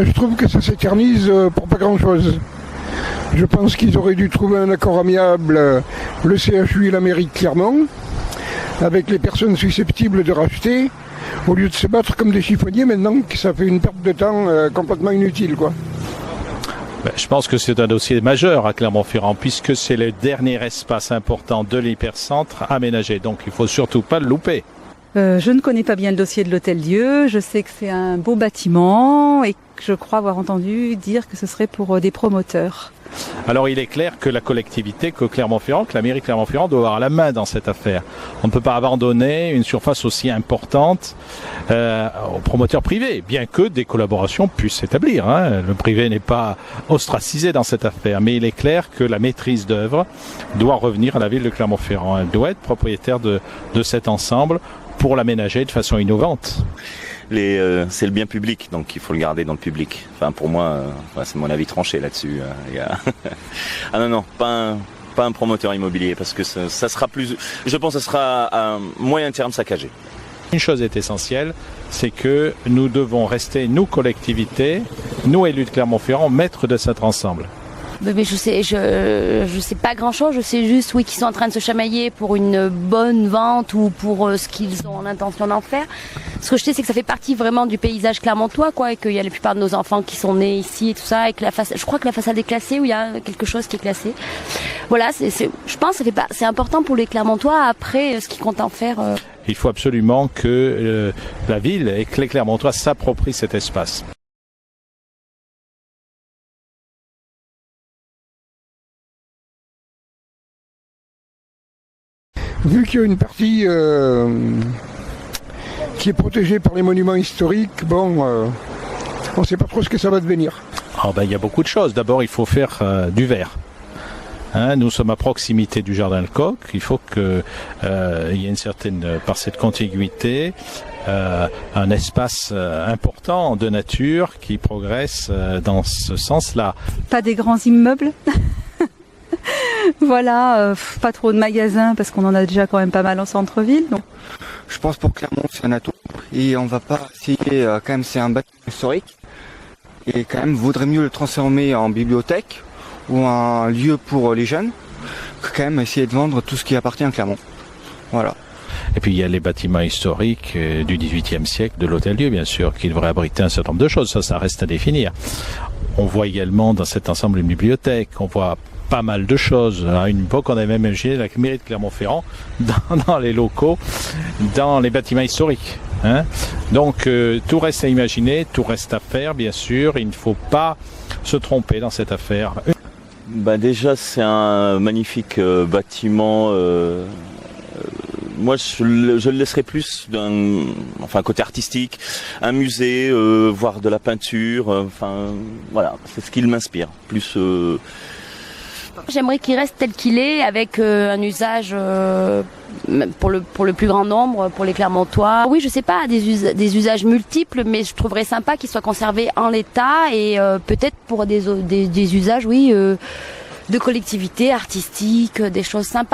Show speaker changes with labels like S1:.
S1: Je trouve que ça s'éternise pour pas grand-chose. Je pense qu'ils auraient dû trouver un accord amiable, le CHU et la mairie de Clermont, avec les personnes susceptibles de racheter, au lieu de se battre comme des chiffonniers maintenant, que ça fait une perte de temps complètement inutile, quoi.
S2: Je pense que c'est un dossier majeur à Clermont-Ferrand, puisque c'est le dernier espace important de l'hypercentre aménagé. Donc il ne faut surtout pas le louper.
S3: Je ne connais pas bien le dossier de l'Hôtel-Dieu. Je sais que c'est un beau bâtiment et que je crois avoir entendu dire que ce serait pour des promoteurs.
S2: Alors il est clair que la collectivité, que Clermont-Ferrand, que la mairie de Clermont-Ferrand doit avoir la main dans cette affaire. On ne peut pas abandonner une surface aussi importante aux promoteurs privés, bien que des collaborations puissent s'établir. Le privé n'est pas ostracisé dans cette affaire, mais il est clair que la maîtrise d'œuvre doit revenir à la ville de Clermont-Ferrand. Elle doit être propriétaire de cet ensemble pour l'aménager de façon innovante.
S4: C'est le bien public, donc il faut le garder dans le public. Enfin, pour moi, c'est mon avis tranché là-dessus. Ah non, pas un promoteur immobilier, parce que ça sera plus. Je pense que ça sera à moyen terme saccagé.
S2: Une chose est essentielle, c'est que nous devons rester, nous collectivités, nous élus de Clermont-Ferrand, maîtres de cet ensemble.
S5: Mais je sais pas grand-chose. Je sais juste, oui, qu'ils sont en train de se chamailler pour une bonne vente ou pour ce qu'ils ont l'intention d'en faire. Ce que je sais, c'est que ça fait partie vraiment du paysage clermontois, quoi, et qu'il y a la plupart de nos enfants qui sont nés ici et tout ça, et que je crois que la façade est classée, ou il y a quelque chose qui est classé. Voilà, je pense que c'est important pour les Clermontois après ce qu'ils comptent en faire.
S2: Il faut absolument que la ville et que les Clermontois s'approprient cet espace.
S1: Vu qu'il y a une partie qui est protégée par les monuments historiques, on ne sait pas trop ce que ça va devenir.
S2: Il y a beaucoup de choses. D'abord, il faut faire du vert. Nous sommes à proximité du jardin Lecoq. Il faut qu'il y ait une certaine, par cette contiguïté, un espace important de nature qui progresse dans ce sens-là.
S3: Pas des grands immeubles. Voilà, pas trop de magasins parce qu'on en a déjà quand même pas mal en centre-ville. Donc.
S6: Je pense pour Clermont c'est un atout et on va pas essayer, quand même c'est un bâtiment historique et quand même vaudrait mieux le transformer en bibliothèque ou un lieu pour les jeunes que quand même essayer de vendre tout ce qui appartient à Clermont. Voilà.
S2: Et puis il y a les bâtiments historiques du XVIIIe siècle, de l'Hôtel-Dieu bien sûr, qui devraient abriter un certain nombre de choses, ça reste à définir. On voit également dans cet ensemble une bibliothèque, on voit pas mal de choses. À une époque, on avait même imaginé la mairie de Clermont-Ferrand dans les locaux, dans les bâtiments historiques. Donc, tout reste à imaginer, tout reste à faire, bien sûr. Il ne faut pas se tromper dans cette affaire.
S4: Déjà, c'est un magnifique bâtiment. Moi, je le laisserais plus côté artistique, un musée, voir de la peinture. Voilà, c'est ce qui m'inspire. Plus.
S5: J'aimerais qu'il reste tel qu'il est, avec un usage pour le plus grand nombre, pour les Clermontois. Oui, je sais pas, des usages multiples, mais je trouverais sympa qu'il soit conservé en l'état et peut-être pour des usages, oui, de collectivité artistique, des choses sympas.